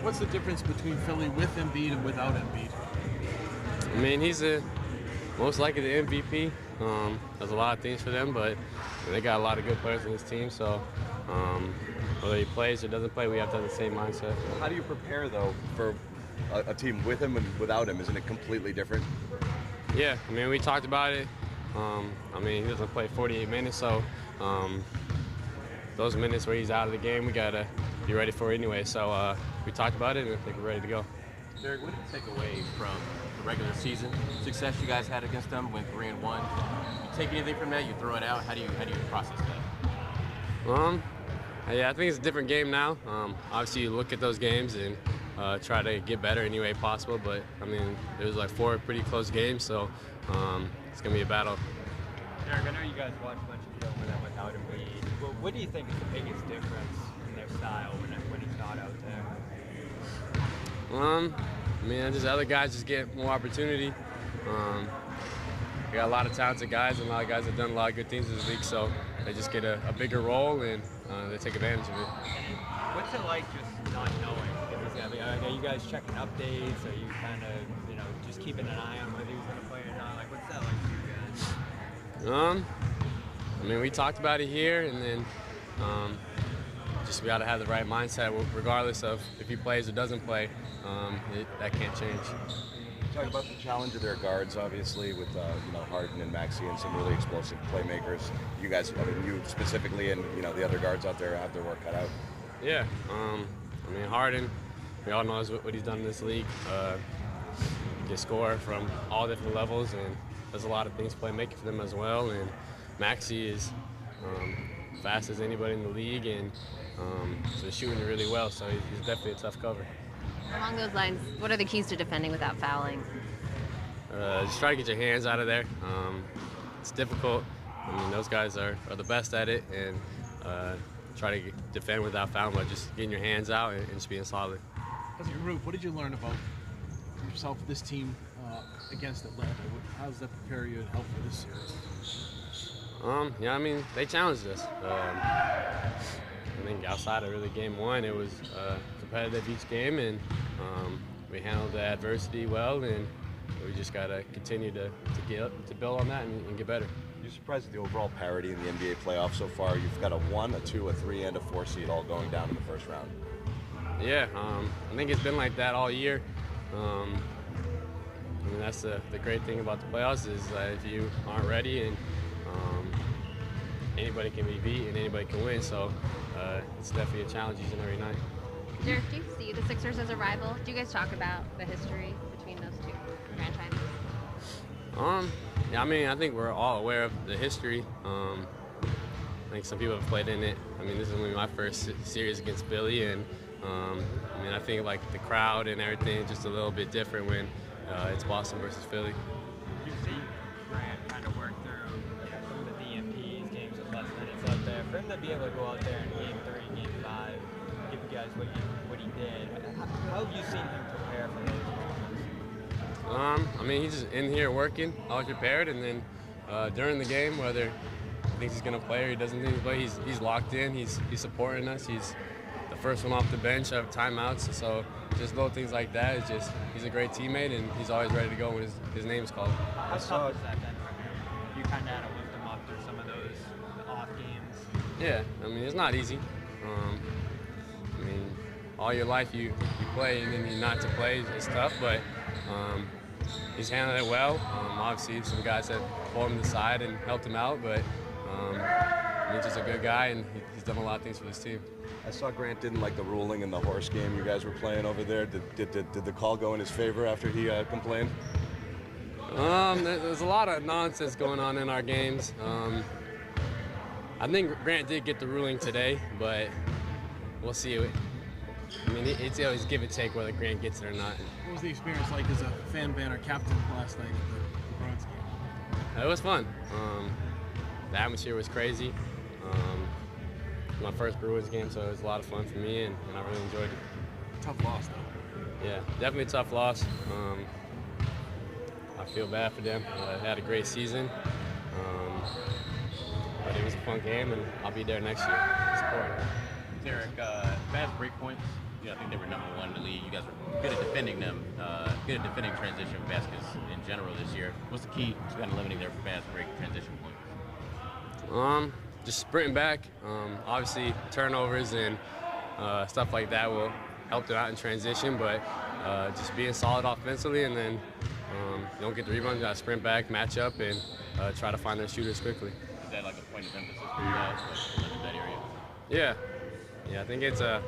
What's the difference between Philly with Embiid and without Embiid? I mean, he's most likely the MVP. Does a lot of things for them, but they got a lot of good players on this team. So whether he plays or doesn't play, we have to have the same mindset. How do you prepare, though, for a team with him and without him? Isn't it completely different? Yeah, I mean, we talked about it. I mean, he doesn't play 48 minutes, so those minutes where he's out of the game, we got to be ready for it anyway. So we talked about it, and I think we're ready to go. Derrick, what did you take away from the regular season success you guys had against them, went 3-1? You take anything from that, you throw it out. How do you process that? Yeah, I think it's a different game now. Obviously, you look at those games and try to get better any way possible. But I mean, there was like 4 pretty close games, so it's gonna be a battle. Derrick, I know you guys watch a bunch of film with them without Embiid. Well, what do you think is the biggest difference in their style when he's not out there? I mean, just other guys just get more opportunity. We got a lot of talented guys, and a lot of guys have done a lot of good things this week, so they just get a bigger role and they take advantage of it. What's it like just not knowing if he's gonna be? Are you guys checking updates? Are you kind of, just keeping an eye on whether he's gonna play or not? Like, what's that like for you guys? I mean, we talked about it here, and then just we got to have the right mindset, regardless of if he plays or doesn't play. That can't change. Talk about the challenge of their guards, obviously, with Harden and Maxey and some really explosive playmakers. You guys, I mean, you specifically, and the other guards out there have their work cut out. Yeah, I mean, Harden, we all know what he's done in this league. He can score from all different levels and does a lot of things playmaking for them as well. And Maxey is fast as anybody in the league, and so he's shooting it really well. So he's definitely a tough cover. Along those lines, what are the keys to defending without fouling? Just try to get your hands out of there. It's difficult. I mean, those guys are the best at it, and try to defend without fouling, but just getting your hands out and just being solid. As a group, what did you learn about yourself, this team, against Atlanta? How does that prepare you and help for this series? Yeah, I mean, they challenged us. I think outside of really game 1, it was competitive each game, and we handled the adversity well, and we just got to continue to build on that and get better. You're surprised at the overall parity in the NBA playoffs so far. You've got a 1, a 2, a 3, and a 4 seed all going down in the first round. Yeah, I think it's been like that all year. I mean, that's the great thing about the playoffs is that if you aren't ready, and anybody can be beat and anybody can win, so it's definitely a challenge each and every night. Derrick, do you see the Sixers as a rival? Do you guys talk about the history between those two franchises? Yeah, I mean, I think we're all aware of the history. I think some people have played in it. I mean, this is gonna be my first series against Philly, and I mean, I think like the crowd and everything is just a little bit different when it's Boston versus Philly. You see Grant kind of work through some of the DMPs, games with less minutes out there. For him to be able to go out there in Game 3, Game 5, give you guys what he did, how have you seen him prepare for those moments? I mean, he's just in here working, always prepared, and then during the game, whether he thinks he's going to play or he doesn't think he's play, he's locked in, he's supporting us, he's the first one off the bench of timeouts, so just little things like that. It's just he's a great teammate, and he's always ready to go when his name is called. How tough is that then for him? You kind of had to lift him up through some of those off games. Yeah, I mean, it's not easy. I mean, all your life you play, and then you not to play is tough, but he's handled it well. Obviously, some guys have pulled him aside and helped him out, but he's just a good guy, and he's done a lot of things for this team. I saw Grant didn't like the ruling in the horse game you guys were playing over there. Did the call go in his favor after he complained? There's a lot of nonsense going on in our games. I think Grant did get the ruling today, but we'll see. I mean, it's always give and take whether Grant gets it or not. What was the experience like as a fan banner captain last night at the Bruins game? It was fun. The atmosphere was crazy. My first Bruins game, so it was a lot of fun for me, and I really enjoyed it. Tough loss, though. Yeah, definitely a tough loss. I feel bad for them. They had a great season, but it was a fun game, and I'll be there next year supporting. Derrick, fast break points I think they were number 1 in the league. You guys were good at defending them, good at defending transition baskets in general this year. What's the key to kind of limiting their fast break transition points? Just sprinting back. Obviously, turnovers and stuff like that will help them out in transition, but just being solid offensively, and then you don't get the rebound, you got to sprint back, match up, and try to find their shooters quickly. Is that like a point of emphasis for you guys, like in that area? Yeah, I think it's a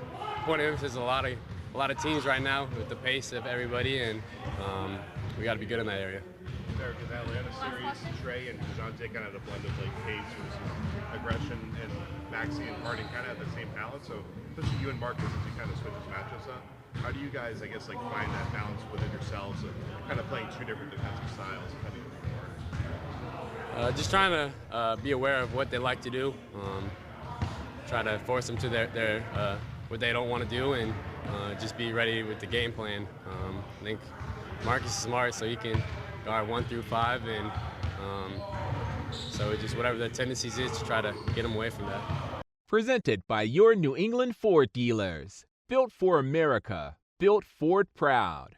point of emphasis. A lot of teams right now with the pace of everybody, and we got to be good in that area. Derrick, in the Atlanta series, Trey and DeJounte kind of had a blend of like pace versus aggression, and Maxey and Harden kind of had the same balance. So, especially you and Marcus, as you kind of switch his matchups up, how do you guys, I guess, like find that balance within yourselves of kind of playing 2 different defensive styles? How do you just trying to be aware of what they like to do, try to force them to their what they don't want to do, and just be ready with the game plan. I think Marcus is smart, so he can guard 1 through 5, and so it's just whatever their tendencies is to try to get them away from that. Presented by your New England Ford dealers. Built for America. Built Ford proud.